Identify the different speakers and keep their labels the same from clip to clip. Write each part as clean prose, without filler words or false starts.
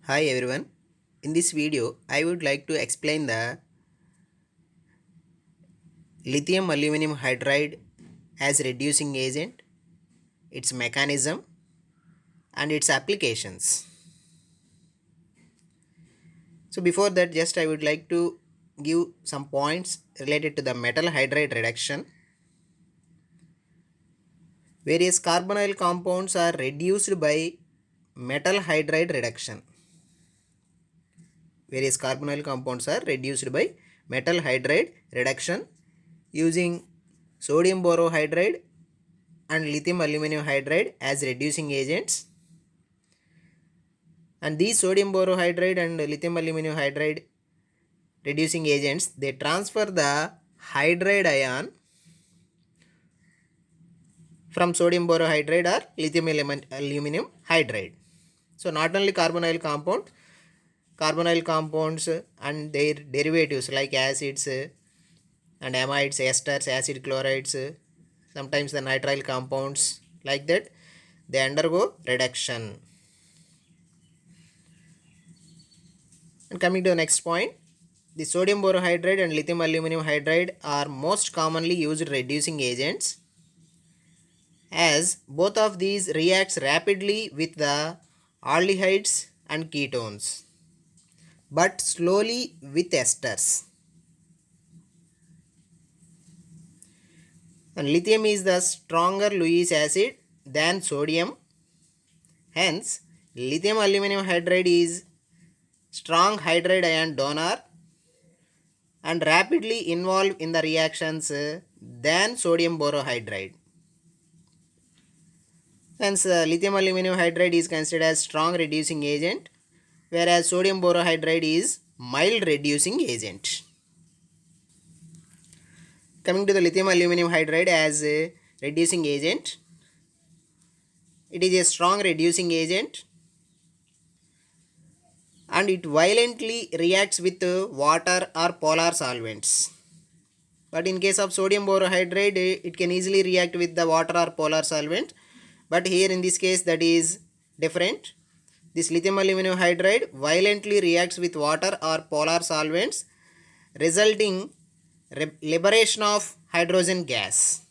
Speaker 1: Hi everyone. In this video, I would like to explain the lithium aluminum hydride as reducing agent, its mechanism, and its applications. So before that, just I would like to give some points related to the metal hydride reduction. Various carbonyl compounds are reduced by metal hydride reduction. Various carbonyl compounds are reduced by metal hydride reduction using sodium borohydride and lithium aluminum hydride as reducing agents, and these sodium borohydride and lithium aluminum hydride reducing agents, they transfer the hydride ion from sodium borohydride or lithium aluminum hydride. So not only carbonyl compounds and their derivatives like acids and amides, esters, acid chlorides, sometimes the nitrile compounds, like that they undergo reduction. And coming to the next point, the sodium borohydride and lithium aluminum hydride are most commonly used reducing agents, as both of these reacts rapidly with the aldehydes and ketones, but slowly with esters. And lithium is the stronger Lewis acid than sodium. Hence, lithium aluminum hydride is strong hydride ion donor and rapidly involved in the reactions than sodium borohydride. Hence, lithium aluminum hydride is considered as strong reducing agent, whereas sodium borohydride is mild reducing agent. Coming to the lithium aluminum hydride as a reducing agent, it is a strong reducing agent and it violently reacts with water or polar solvents. But in case of sodium borohydride, it can easily react with the water or polar solvent. But here in this case, that is different. This lithium aluminum hydride violently reacts with water or polar solvents, resulting liberation of hydrogen gas.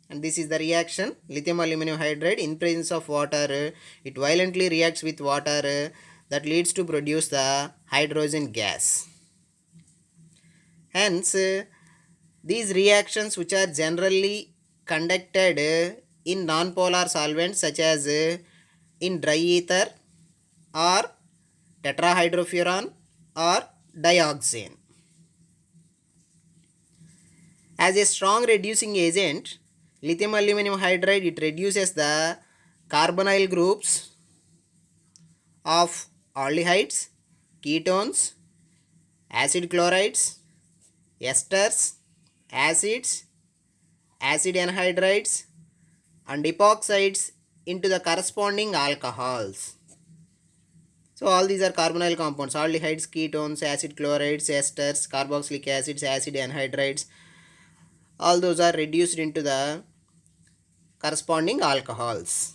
Speaker 1: And this is the reaction. Lithium aluminum hydride in presence of water, it violently reacts with water, that leads to produce the hydrogen gas. Hence, these reactions which are generally conducted in nonpolar solvents such as in dry ether or tetrahydrofuran or dioxane. As a strong reducing agent, lithium aluminum hydride, it reduces the carbonyl groups of aldehydes, ketones, acid chlorides, esters, acids, acid anhydrides and epoxides into the corresponding alcohols. So all these are carbonyl compounds: aldehydes, ketones, acid chlorides, esters, carboxylic acids, acid anhydrides. All those are reduced into the corresponding alcohols.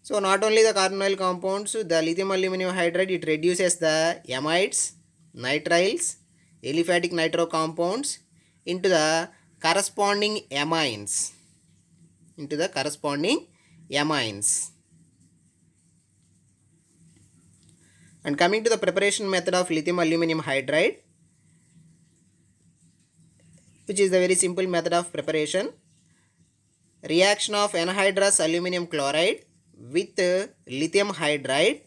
Speaker 1: So not only the carbonyl compounds, the lithium aluminum hydride, it reduces the amides, nitriles, aliphatic nitro compounds into the corresponding amines. And coming to the preparation method of lithium aluminum hydride, which is the very simple method of preparation. Reaction of anhydrous aluminum chloride with lithium hydride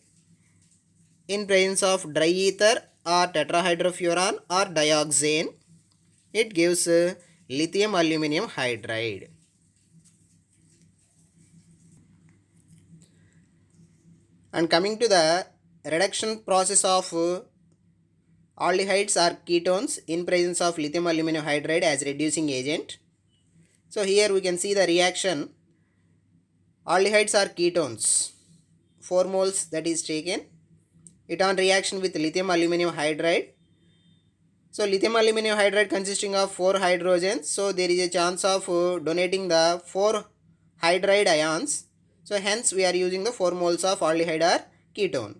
Speaker 1: in presence of dry ether or tetrahydrofuran or dioxane, it gives lithium aluminum hydride. And coming to the reduction process of aldehydes or ketones in presence of lithium aluminum hydride as reducing agent. So here we can see the reaction. Aldehydes are ketones. 4 moles that is taken. It on reaction with lithium aluminum hydride. So lithium aluminum hydride consisting of 4 hydrogens. So there is a chance of donating the 4 hydride ions. So hence we are using the 4 moles of aldehyde or ketone.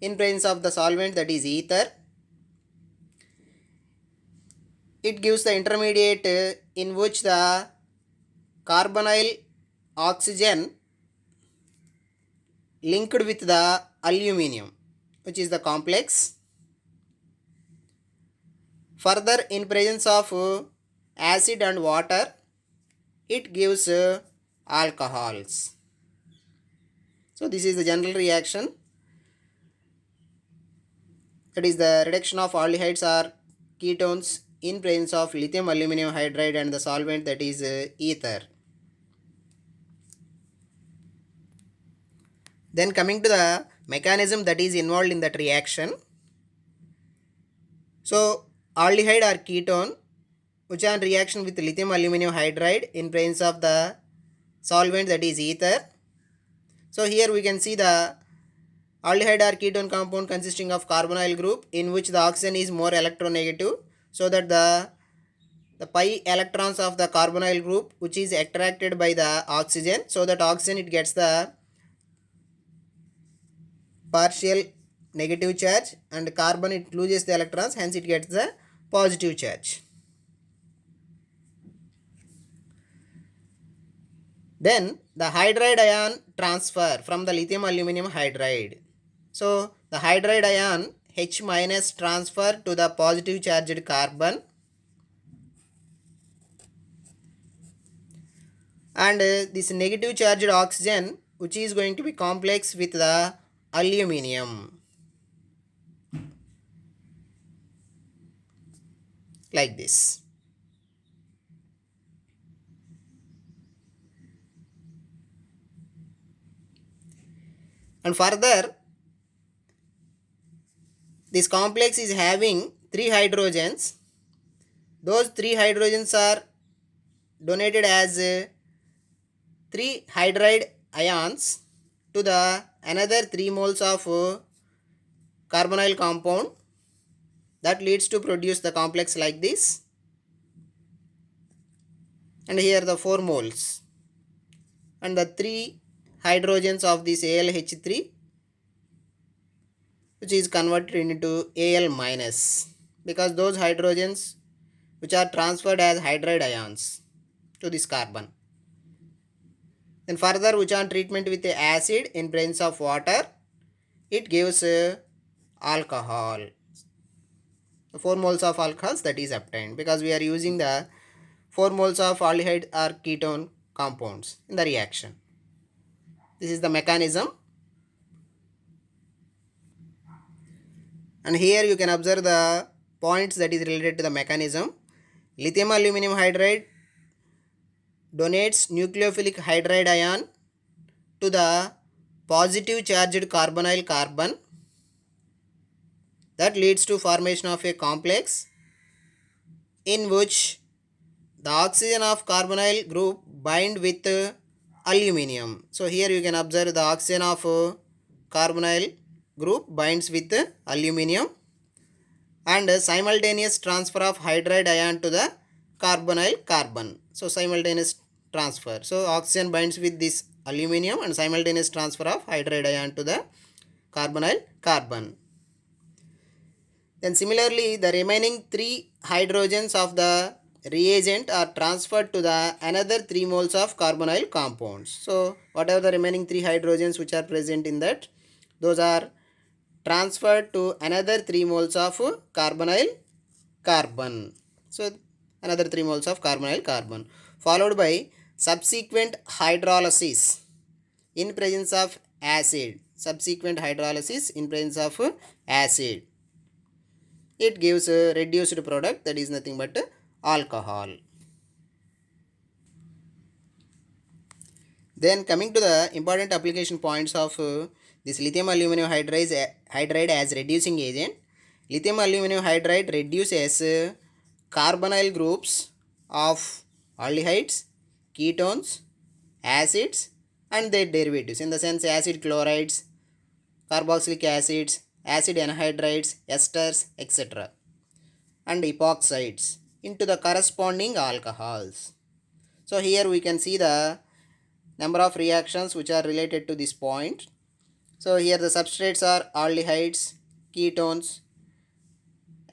Speaker 1: In presence of the solvent, that is ether, it gives the intermediate in which the carbonyl oxygen linked with the aluminum, which is the complex. Further, in presence of acid and water, it gives alcohols. So this is the general reaction, that is the reduction of aldehydes or ketones in presence of lithium aluminum hydride and the solvent, that is ether. Then coming to the mechanism that is involved in that reaction. So aldehyde or ketone which are in reaction with lithium aluminum hydride in presence of the solvent, that is ether. So here we can see the aldehyde or ketone compound consisting of carbonyl group in which the oxygen is more electronegative, so that the pi electrons of the carbonyl group which is attracted by the oxygen, so that oxygen it gets the partial negative charge and carbon it loses the electrons, hence it gets the positive charge. Then the hydride ion transfer from the lithium aluminum hydride. So the hydride ion H minus transfer to the positive charged carbon, and this negative charged oxygen which is going to be complex with the aluminum, like this. And further, this complex is having 3 hydrogens. Those 3 hydrogens are donated as 3 hydride ions to the another 3 moles of carbonyl compound, that leads to produce the complex like this. And here the 4 moles and the 3 hydrogens of this AlH3 which is converted into Al minus, because those hydrogens which are transferred as hydride ions to this carbon. Then further, which on treatment with the acid in presence of water, it gives alcohol. 4 moles of alcohols that is obtained, because we are using the 4 moles of aldehyde or ketone compounds in the reaction. This is the mechanism. And here you can observe the points that is related to the mechanism. Lithium aluminum hydride donates nucleophilic hydride ion to the positive charged carbonyl carbon, that leads to formation of a complex in which the oxygen of carbonyl group bind with aluminum. So here you can observe the oxygen of carbonyl group binds with aluminum, and simultaneous transfer of hydride ion to the carbonyl carbon. So simultaneous transfer. So oxygen binds with this aluminum and simultaneous transfer of hydride ion to the carbonyl carbon. Then similarly, the remaining 3 hydrogens of the reagent are transferred to the another 3 moles of carbonyl compounds. So whatever the remaining 3 hydrogens which are present in that, those are transferred to another 3 moles of carbonyl carbon. So another 3 moles of carbonyl carbon, followed by subsequent hydrolysis in presence of acid. Subsequent hydrolysis in presence of acid, it gives a reduced product, that is nothing but alcohol. Then coming to the important application points of this lithium aluminum hydride as reducing agent. Lithium aluminum hydride reduces carbonyl groups of aldehydes, ketones, acids and their derivatives, in the sense acid chlorides, carboxylic acids, acid anhydrides, esters, etc. and epoxides into the corresponding alcohols. So here we can see the number of reactions which are related to this point. So here the substrates are aldehydes, ketones,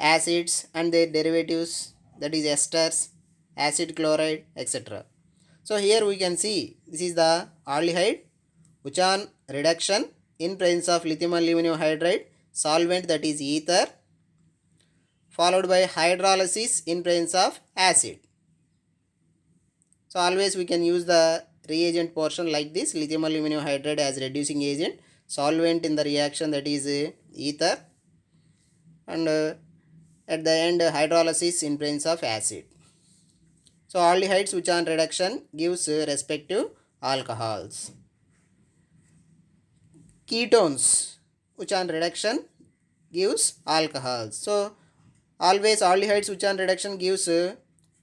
Speaker 1: acids and their derivatives, that is esters, acid chloride, etc. So here we can see this is the aldehyde which on reduction in presence of lithium aluminum hydride solvent, that is ether, followed by hydrolysis in presence of acid. So always we can use the reagent portion like this: lithium aluminum hydride as reducing agent, solvent in the reaction, that is ether, and at the end hydrolysis in presence of acid. So aldehydes which on reduction gives respective alcohols. Ketones which on reduction gives alcohols. So always aldehydes which on reduction gives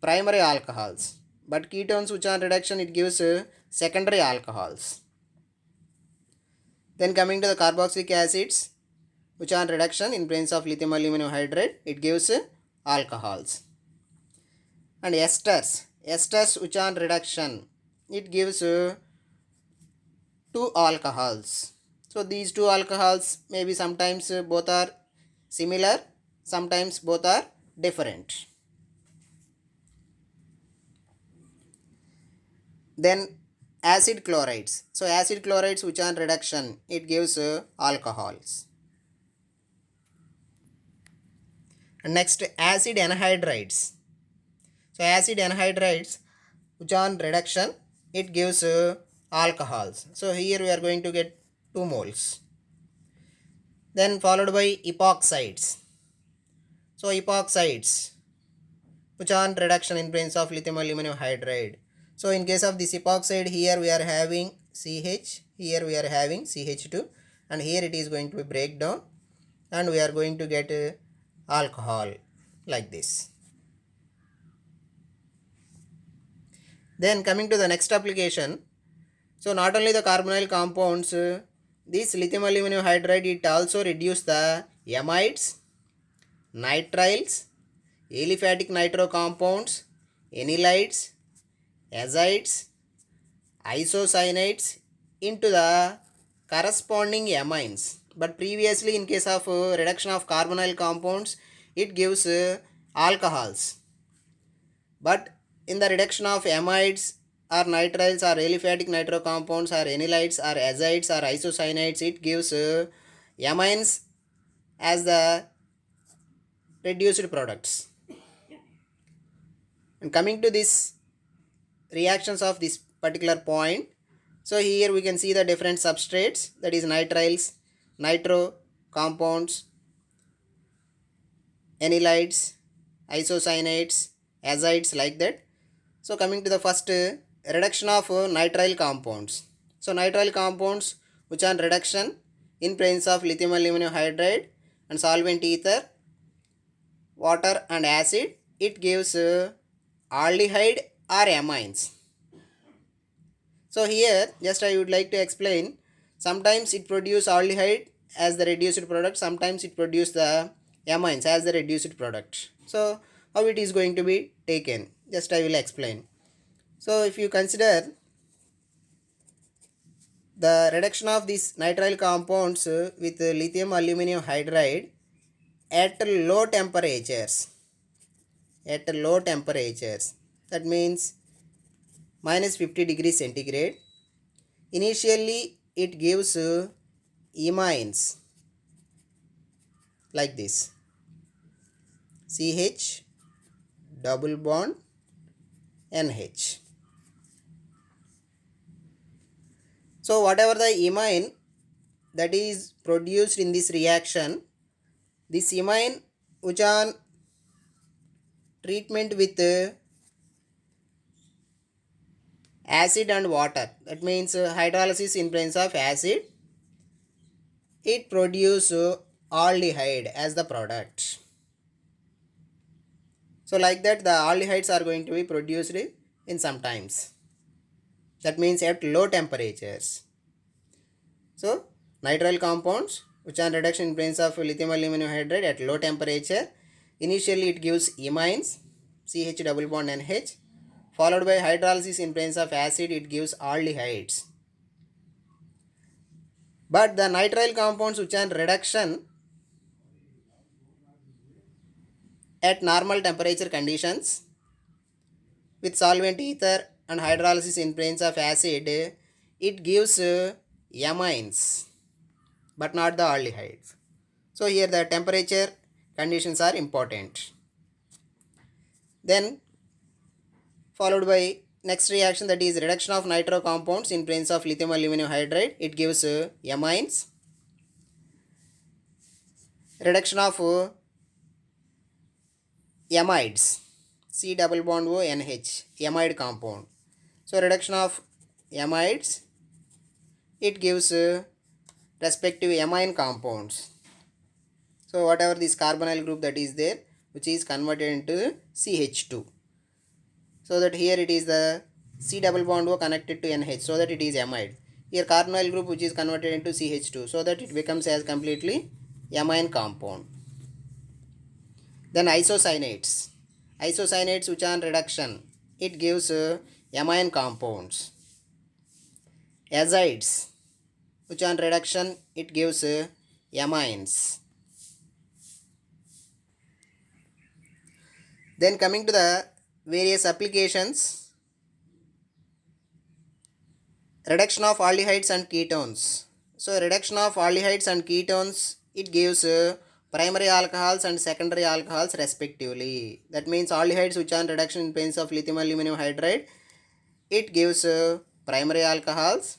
Speaker 1: primary alcohols, but ketones which on reduction it gives secondary alcohols. Then coming to the carboxylic acids which on reduction in presence of lithium aluminum hydride it gives alcohols. And esters which on reduction it gives two alcohols. So these two alcohols maybe sometimes both are similar, sometimes both are different. Then acid chlorides. So acid chlorides which on reduction it gives alcohols. And next acid anhydrides. So acid anhydrides which on reduction it gives alcohols. So here we are going to get 2 moles. Then followed by epoxides. So epoxides which on reduction in presence of lithium aluminum hydride. So in case of this epoxide, here we are having CH, here we are having CH2, and here it is going to be breakdown and we are going to get alcohol like this. Then coming to the next application. So not only the carbonyl compounds, this lithium aluminum hydride it also reduce the amides, nitriles, aliphatic nitro compounds, anylides, azides, isocyanates into the corresponding amines. But previously in case of reduction of carbonyl compounds it gives alcohols. But in the reduction of amides or nitriles or aliphatic nitro compounds or anylides or azides or isocyanates it gives amines as the reduced products. And coming to this reactions of this particular point, so here we can see the different substrates, that is nitriles, nitro compounds, anylides, isocyanates, azides, like that. So coming to the first reduction of nitrile compounds. So nitrile compounds which are reduction in presence of lithium aluminum hydride and solvent ether, water and acid, it gives aldehyde or amines. So here just I would like to explain, sometimes it produce aldehyde as the reduced product, sometimes it produce the amines as the reduced product. So how it is going to be taken, just I will explain. So if you consider the reduction of these nitrile compounds with lithium aluminum hydride at low temperatures, that means minus 50 degrees centigrade, initially it gives imines like this: CH double bond NH. So whatever the imine that is produced in this reaction, this imine which on treatment with acid and water, that means hydrolysis in presence of acid, it produce aldehyde as the product. So like that the aldehydes are going to be produced in some times, that means at low temperatures. So nitrile compounds which are reduction in presence of lithium aluminum hydride at low temperature, initially it gives imines CH double bond NH, followed by hydrolysis in presence of acid it gives aldehydes. But the nitrile compounds which are reduction at normal temperature conditions with solvent ether and hydrolysis in presence of acid, it gives amines but not the aldehydes. So here the temperature conditions are important. Then followed by next reaction, that is reduction of nitro compounds in presence of lithium aluminum hydride, it gives amines. Reduction of amides, C double bond O NH, amide compound. So reduction of amides, it gives respective amine compounds. So whatever this carbonyl group that is there, which is converted into CH2. So that here it is the C double bond O connected to NH, so that it is amide. Here carbonyl group which is converted into CH2, so that it becomes as completely amine compound. Then isocyanates. Isocyanates which are on reduction, it gives amine compounds. Azides which on reduction, it gives amines. Then coming to the various applications, reduction of aldehydes and ketones. So reduction of aldehydes and ketones, it gives primary alcohols and secondary alcohols respectively. That means aldehydes which are reduction in presence of lithium aluminum hydride, it gives primary alcohols,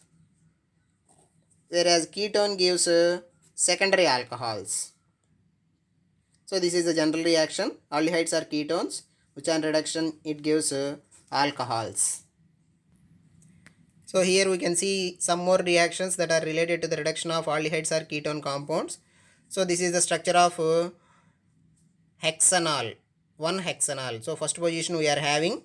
Speaker 1: whereas ketone gives secondary alcohols. So this is the general reaction. Aldehydes are ketones, which on reduction it gives alcohols. So here we can see some more reactions that are related to the reduction of aldehydes or ketone compounds. So this is the structure of hexanol, 1-hexanol. So first position we are having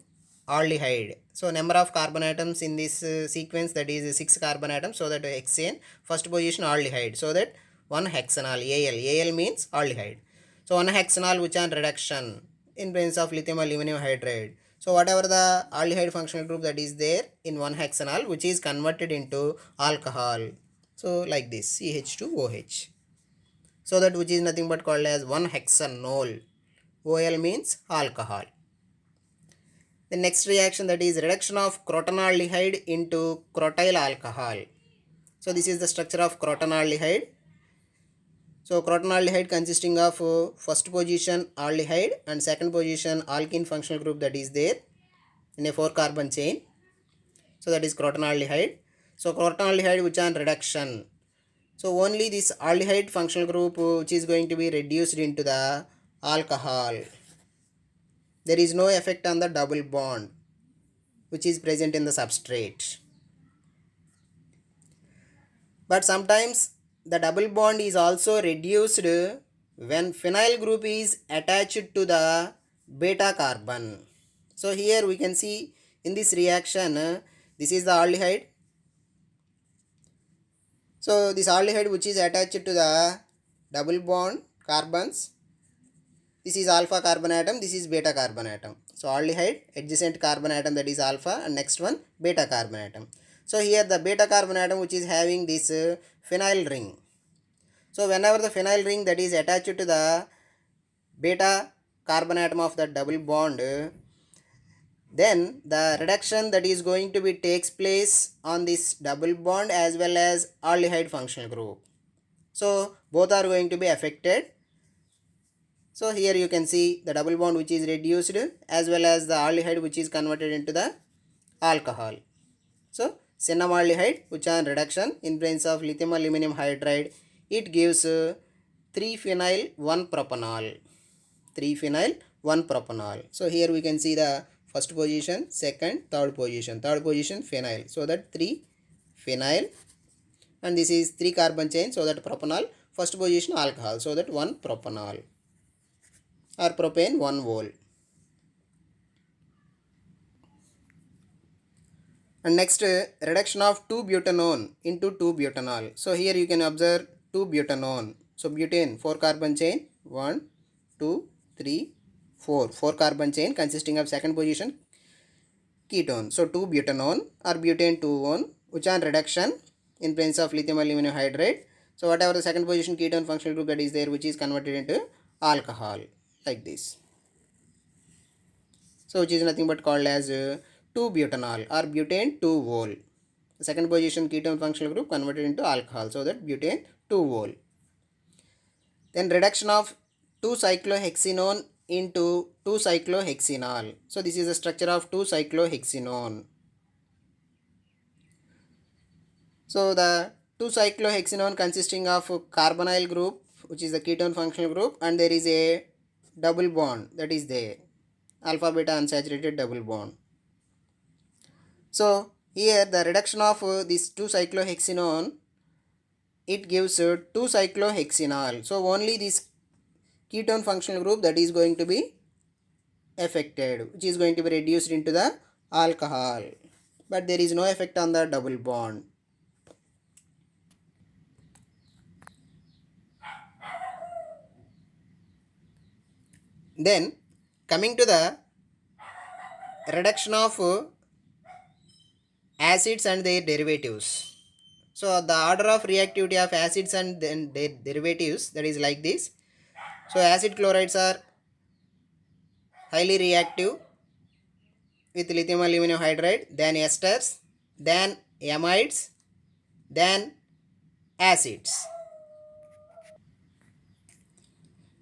Speaker 1: aldehyde. So number of carbon atoms in this sequence, that is 6 carbon atoms, so that hexane. First position aldehyde, so that 1-hexanol, Al. Al means aldehyde. So 1-hexanol which on reduction in presence of lithium aluminum hydride. So whatever the aldehyde functional group that is there in 1-hexanol, which is converted into alcohol. So like this, CH2OH. So that which is nothing but called as 1-hexanol. OL means alcohol. The next reaction, that is reduction of crotonaldehyde into crotyl alcohol. So this is the structure of crotonaldehyde. So crotonaldehyde consisting of first position aldehyde and second position alkene functional group that is there in a 4 carbon chain. So that is crotonaldehyde. So crotonaldehyde which on reduction. So only this aldehyde functional group which is going to be reduced into the alcohol. There is no effect on the double bond which is present in the substrate. But sometimes the double bond is also reduced when phenyl group is attached to the beta carbon. So here we can see in this reaction, this is the aldehyde. So this aldehyde which is attached to the double bond carbons, this is alpha carbon atom, this is beta carbon atom. So aldehyde, adjacent carbon atom, that is alpha, and next one beta carbon atom. So here the beta carbon atom which is having this phenyl ring. So whenever the phenyl ring that is attached to the beta carbon atom of the double bond, then the reduction that is going to be takes place on this double bond as well as aldehyde functional group. So both are going to be affected. So here you can see the double bond which is reduced as well as the aldehyde which is converted into the alcohol. So cinnamaldehyde which on reduction in presence of lithium aluminum hydride, it gives 3-phenyl 1-propanol. 3-phenyl 1-propanol. So here we can see the first position, second, third position. Third position phenyl. So that 3-phenyl, and this is 3 carbon chain, so that propanol. First position alcohol, so that 1-propanol or propane 1 mole. And next reduction of 2-butanone into 2-butanol. So here you can observe 2-butanone. So butane 4 carbon chain, 1, 2, 3, 4. 4 carbon chain consisting of second position ketone. So 2-butanone or butane 2-one which on reduction in presence of lithium aluminum hydride. So whatever the second position ketone functional group that is there, which is converted into alcohol like this. So which is nothing but called as 2-butanol or butane 2-vol. The second position ketone functional group converted into alcohol, so that butane 2-vol. Then reduction of 2-cyclohexenone into 2-cyclohexenol. So this is the structure of 2-cyclohexenone. So the 2-cyclohexenone consisting of carbonyl group, which is the ketone functional group, and there is a double bond that is there, alpha beta unsaturated double bond. So here the reduction of this 2-cyclohexenone, it gives 2-cyclohexenol. So only this ketone functional group that is going to be affected, which is going to be reduced into the alcohol, but there is no effect on the double bond. Then coming to the reduction of acids and their derivatives. So the order of reactivity of acids and then their derivatives, that is like this. So acid chlorides are highly reactive with lithium aluminum hydride, then esters, then amides, then acids.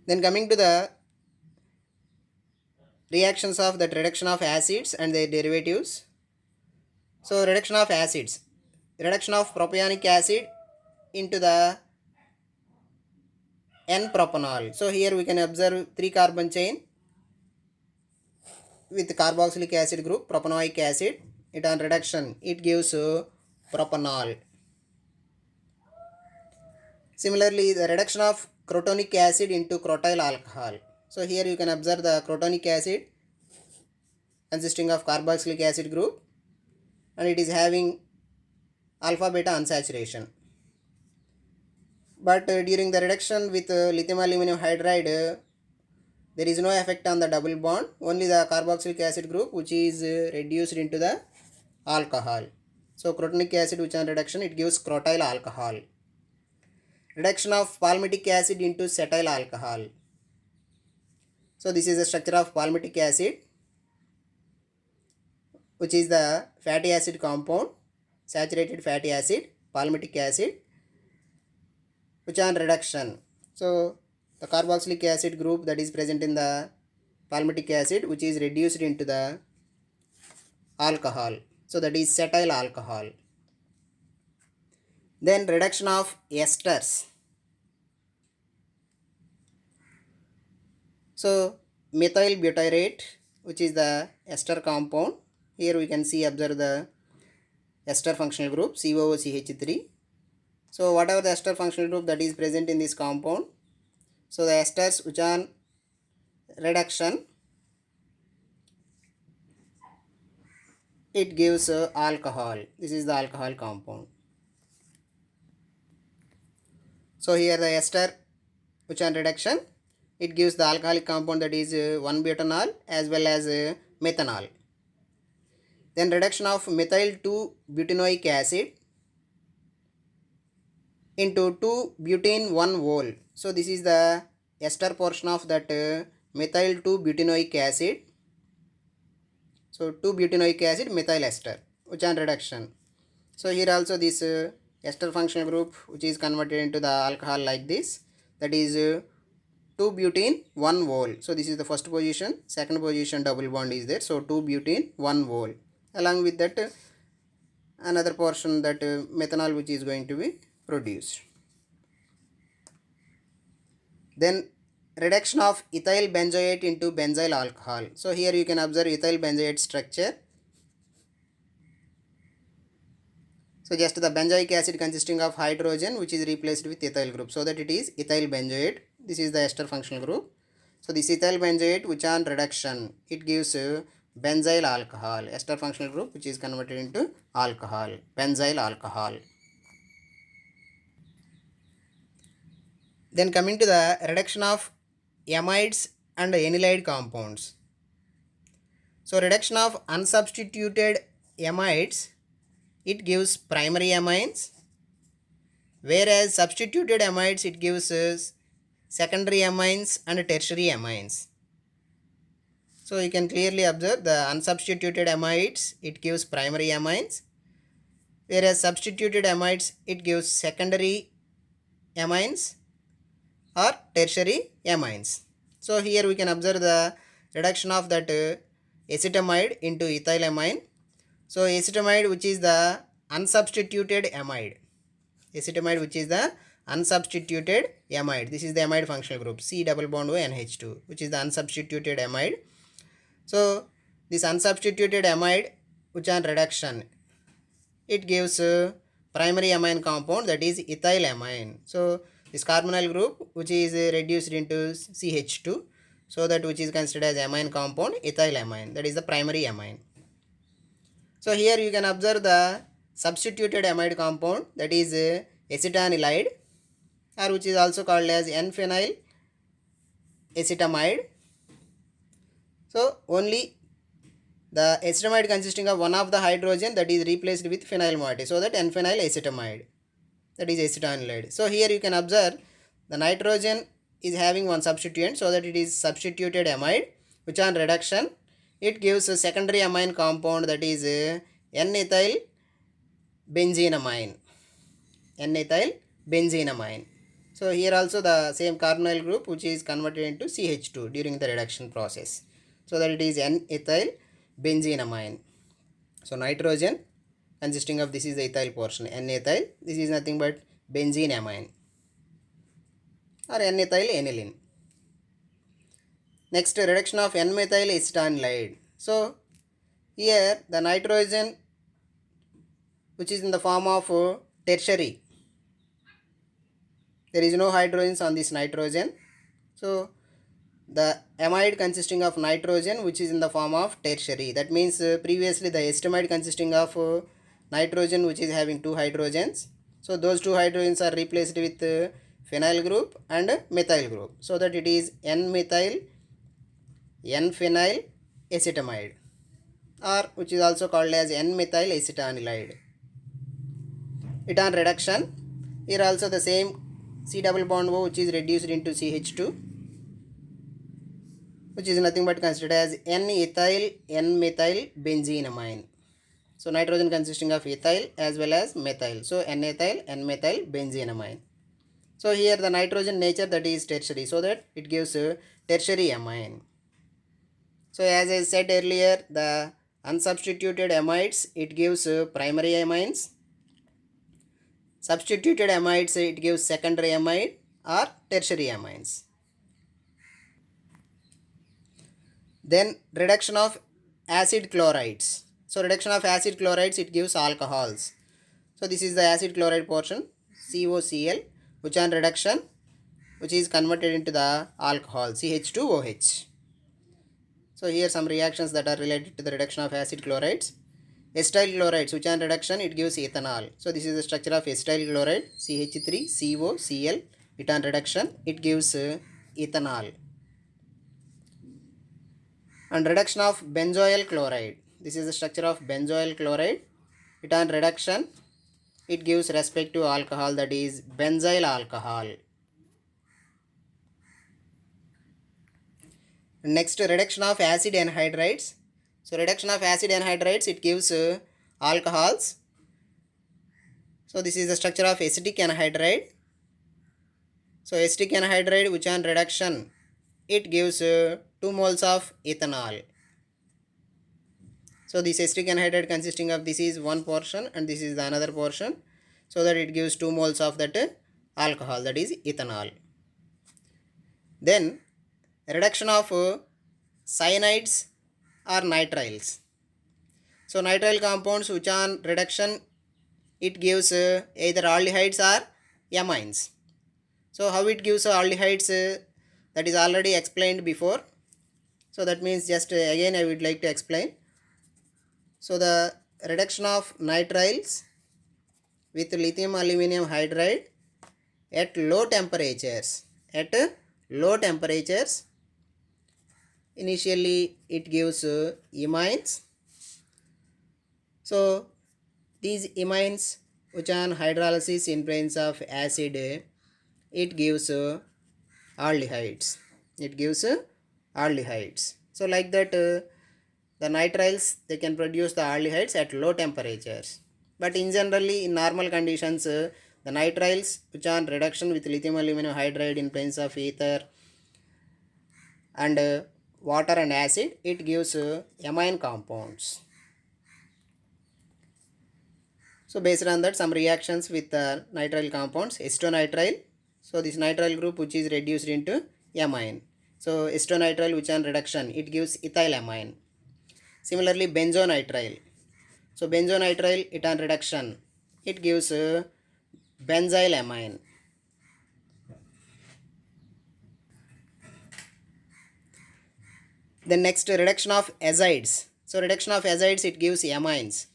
Speaker 1: Then coming to the reactions of that reduction of acids and their derivatives. So reduction of acids, reduction of propionic acid into the N-propanol. So here we can observe 3 carbon chain with carboxylic acid group, propanoic acid. It on reduction, it gives propanol. Similarly, the reduction of crotonic acid into crotyl alcohol. So here you can observe the crotonic acid consisting of carboxylic acid group, and it is having alpha beta unsaturation. But during the reduction with lithium aluminum hydride, there is no effect on the double bond, only the carboxylic acid group which is reduced into the alcohol. So crotonic acid which on reduction, it gives crotyl alcohol. Reduction of palmitic acid into cetyl alcohol. So this is the structure of palmitic acid, which is the fatty acid compound, saturated fatty acid, palmitic acid, which on reduction. So the carboxylic acid group that is present in the palmitic acid, which is reduced into the alcohol. So that is cetyl alcohol. Then reduction of esters. So methyl butyrate, which is the ester compound. Here we can see, observe the ester functional group COOCH3. So whatever the ester functional group that is present in this compound, so the esters which on reduction, it gives alcohol. This is the alcohol compound. So here the ester which on reduction, it gives the alcoholic compound that is 1-butanol as well as methanol. Then reduction of methyl 2-butanoic acid into 2-butane 1-vol. So this is the ester portion of that methyl 2-butanoic acid. So 2-butanoic acid methyl ester which on reduction. So here also this ester functional group which is converted into the alcohol like this, that is 2-butane 1-vol. So this is the first position, second position double bond is there. So 2-butane 1-vol. Along with that another portion, that methanol which is going to be produced. Then reduction of ethyl benzoate into benzyl alcohol. So here you can observe ethyl benzoate structure. So just the benzoic acid consisting of hydrogen which is replaced with ethyl group, so that it is ethyl benzoate. This is the ester functional group. So this ethyl benzoate which on reduction, it gives benzyl alcohol, ester functional group which is converted into alcohol, benzyl alcohol. Then coming to the reduction of amides and anilide compounds. So reduction of unsubstituted amides, it gives primary amines whereas substituted amides it gives secondary amines and tertiary amines. So you can clearly observe the unsubstituted amides it gives primary amines, whereas substituted amides it gives secondary amines or tertiary amines. So here we can observe the reduction of that acetamide into ethylamine. So acetamide which is the unsubstituted amide. Acetamide which is the unsubstituted amide. This is the amide functional group C double bond O NH2 which is the unsubstituted amide. So this unsubstituted amide which on reduction it gives primary amine compound that is ethylamine. So this carbonyl group which is reduced into CH2, so that which is considered as amine compound ethylamine, that is the primary amine. So here you can observe the substituted amide compound that is acetanilide, or which is also called as N-phenyl acetamide. So only the acetamide consisting of one of the hydrogen that is replaced with phenyl moiety, so that N-phenyl acetamide, that is acetanilide. So here you can observe the nitrogen is having one substituent, so that it is substituted amide, which on reduction it gives a secondary amine compound that is N-ethyl benzenamine. N-ethyl benzenamine. So here also the same carbonyl group which is converted into CH2 during the reduction process, so that it is N-ethyl benzenamine. So nitrogen consisting of, this is the ethyl portion, N-ethyl, this is nothing but benzenamine or N-ethyl aniline. Next, reduction of N-methyl acetanilide. So here the nitrogen which is in the form of tertiary, there is no hydrogens on this nitrogen. So the amide consisting of nitrogen which is in the form of tertiary, that means previously the acetamide consisting of nitrogen which is having two hydrogens, so those two hydrogens are replaced with phenyl group and methyl group, so that it is N-methyl N-phenyl acetamide, or which is also called as N-methyl acetanilide. It on reduction, here also the same C double bond O which is reduced into CH2, which is nothing but considered as N-ethyl N-methyl benzenamine. So nitrogen consisting of ethyl as well as methyl, so N-ethyl N-methyl benzenamine. So here the nitrogen nature that is tertiary, so that it gives a tertiary amine. So as I said earlier, the unsubstituted amides it gives primary amines, substituted amides it gives secondary amide or tertiary amines. Then reduction of acid chlorides. So reduction of acid chlorides it gives alcohols. So this is the acid chloride portion, COCl, which on reduction which is converted into the alcohol CH2OH. So here some reactions that are related to the reduction of acid chlorides. Acetyl chlorides which on reduction it gives ethanol. So this is the structure of acetyl chloride, CH3COCl. It on reduction it gives ethanol. And reduction of benzoyl chloride. This is the structure of benzoyl chloride. It on reduction it gives respective alcohol, that is benzyl alcohol. Next, reduction of acid anhydrides. So reduction of acid anhydrides it gives alcohols. So this is the structure of acetic anhydride. So acetic anhydride which on reduction it gives 2 moles of ethanol. So this acetic anhydride consisting of, this is one portion and this is the another portion, so that it gives 2 moles of that alcohol, that is ethanol. Then reduction of cyanides or nitriles. So nitrile compounds which on reduction it gives either aldehydes or amines. So how it gives aldehydes, that is already explained before. So that means just again I would like to explain. So the reduction of nitriles with lithium aluminum hydride at low temperatures, initially it gives imines. So these imines which on hydrolysis in presence of acid, it gives aldehydes. It gives aldehydes. So like that, the nitriles, they can produce the aldehydes at low temperatures. But in generally, in normal conditions, the nitriles which are reduction with lithium aluminum hydride in presence of ether and water and acid, it gives amine compounds. So based on that, some reactions with the nitrile compounds, acetonitrile. So this nitrile group which is reduced into amine. So acetonitrile which on reduction, it gives ethylamine. Similarly, benzonitrile. So benzonitrile, it on reduction, it gives benzylamine. Then next, reduction of azides. So reduction of azides, it gives amines.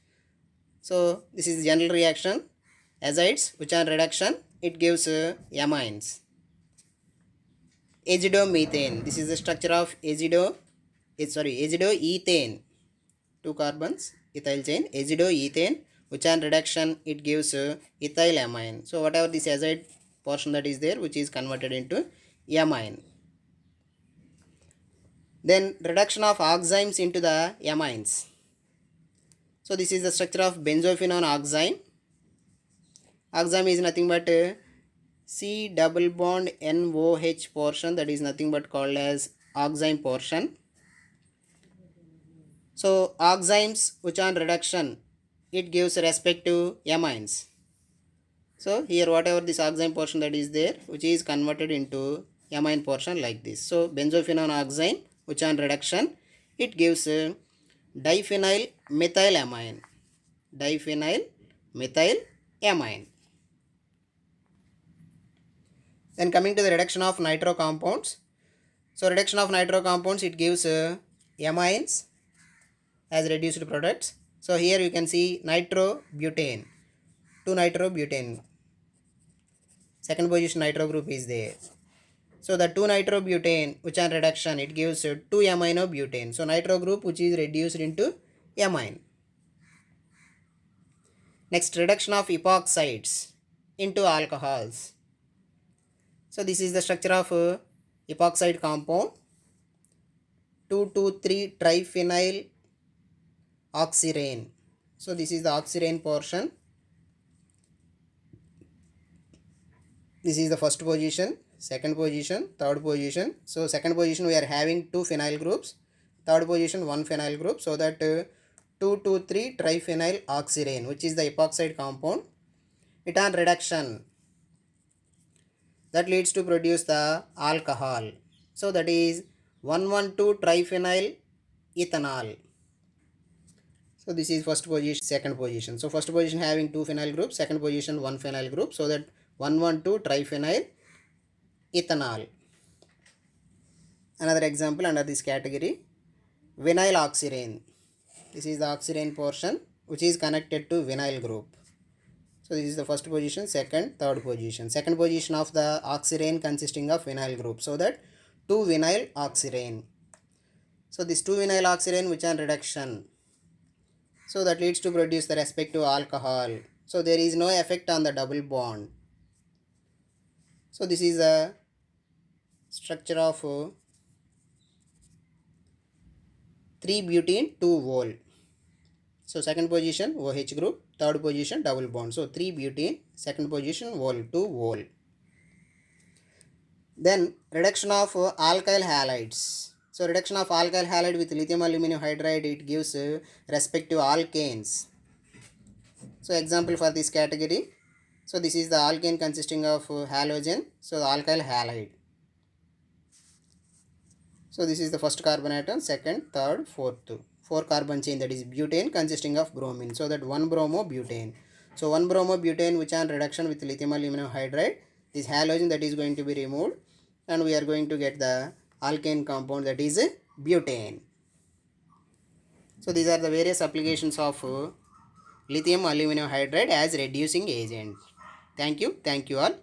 Speaker 1: So this is general reaction. Azides which are reduction, it gives amines. Azidomethane. This is the structure of azidoethane. Two carbons, ethyl chain. Azidoethane which on reduction, it gives ethylamine. So whatever this azide portion that is there, which is converted into amine. Then reduction of oximes into the amines. So this is the structure of benzophenone oxime. Oxime is nothing but C double bond NOH portion, that is nothing but called as oxime portion. So oximes which on reduction, it gives respective amines. So here whatever this oxime portion that is there, which is converted into amine portion like this. So benzophenone oxime which on reduction, it gives diphenyl methylamine. Diphenyl methylamine. Then coming to the reduction of nitro compounds. So reduction of nitro compounds, it gives amines as reduced products. So here you can see nitrobutane, 2-nitrobutane. Second position nitro group is there. So the 2-nitrobutane which on reduction, it gives 2-aminobutane. So nitro group which is reduced into amine. Next, reduction of epoxides into alcohols. So this is the structure of epoxide compound, 2,2,3 triphenyl oxirane. So this is the oxirane portion. This is the first position, second position, third position. So second position we are having 2 phenyl groups, third position 1 phenyl group. So that 2,2,3 triphenyl oxirane, which is the epoxide compound, it on reduction, that leads to produce the alcohol. So that is 1,1,2 triphenyl ethanol. So this is first position, second position. So first position having 2 phenyl groups, second position 1 phenyl group. So that 1,1,2 triphenyl ethanol. Another example under this category, vinyl oxirane. This is the oxirane portion which is connected to vinyl group. So this is the first position, second, third position. Second position of the oxirane consisting of vinyl group. So that 2 vinyl oxirane. So this 2 vinyl oxirane which on reduction, so that leads to produce the respective alcohol. So there is no effect on the double bond. So this is the structure of 3-butene 2-vol. So second position OH group, third position double bond. So 3-butene, second position vol, 2-vol. Then reduction of alkyl halides. So reduction of alkyl halide with lithium aluminum hydride, it gives respective alkanes. So example for this category. So this is the alkane consisting of halogen. So the alkyl halide. So this is the first carbon atom, second, third, fourth. 4 carbon chain, that is butane consisting of bromine. So that 1-bromobutane. So 1-bromobutane which on reduction with lithium aluminum hydride, this halogen that is going to be removed and we are going to get the alkane compound, that is butane. So these are the various applications of lithium aluminum hydride as reducing agent. Thank you all.